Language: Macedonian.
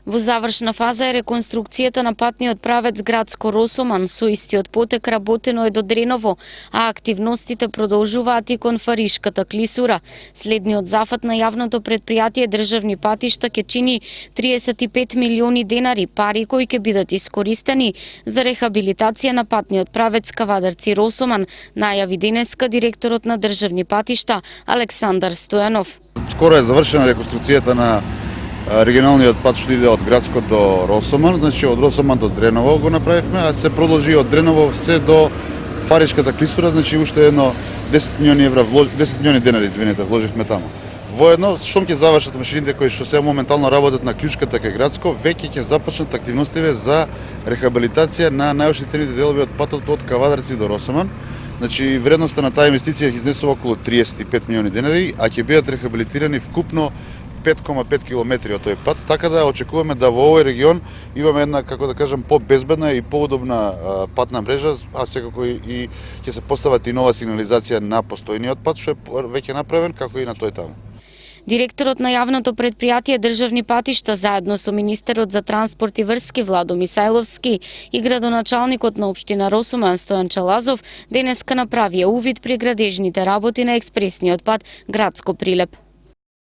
Во завршна фаза е реконструкцијата на патниот правец Градско Росоман, со истиот потек работено е до Дреново, а активностите продолжуваат и кон Фаришката клисура. Следниот зафат на јавното предпријатие Државни патишта ќе чини 35 милиони денари, пари кои ќе бидат искористени за рехабилитација на патниот правец Кавадарци Росоман, најави денеска директорот на Државни патишта Александар Стојанов. Скоро е завршена реконструкцијата на регионалниот пат што иде од Градско до Росоман, значи од Росоман до Дреново го направивме, а се продолжи од Дреново се до Фаришката клисура, значи уште едно 10 милиони денари, вложивме таму. Воедно, штом ќе завршат машините кои што се моментално работат на клучката кај Градско, веќе ќе започнат активностиве за рехабилитација на најоштетените делови од патот од Кавадарци до Росоман. Значи, вредноста на таа инвестиција ќе изнесува околу 35 милиони денари, а ќе бидат рехабилитирани вкупно 5,5 километри од тој пат, така да очекуваме да во овој регион имаме една, како да кажам, побезбедна и поудобна патна мрежа, а секако и ќе се постават и нова сигнализација на постојниот пат, што е веќе направен, како и на тој таму. Директорот на јавното предпријатие Државни патишта заедно со министерот за транспорт и врски Владо Мисајловски и градоначалникот на општина Росоман Стојан Чалазов денеска направија увид при градежните работи на експресниот пат Градско Прилеп.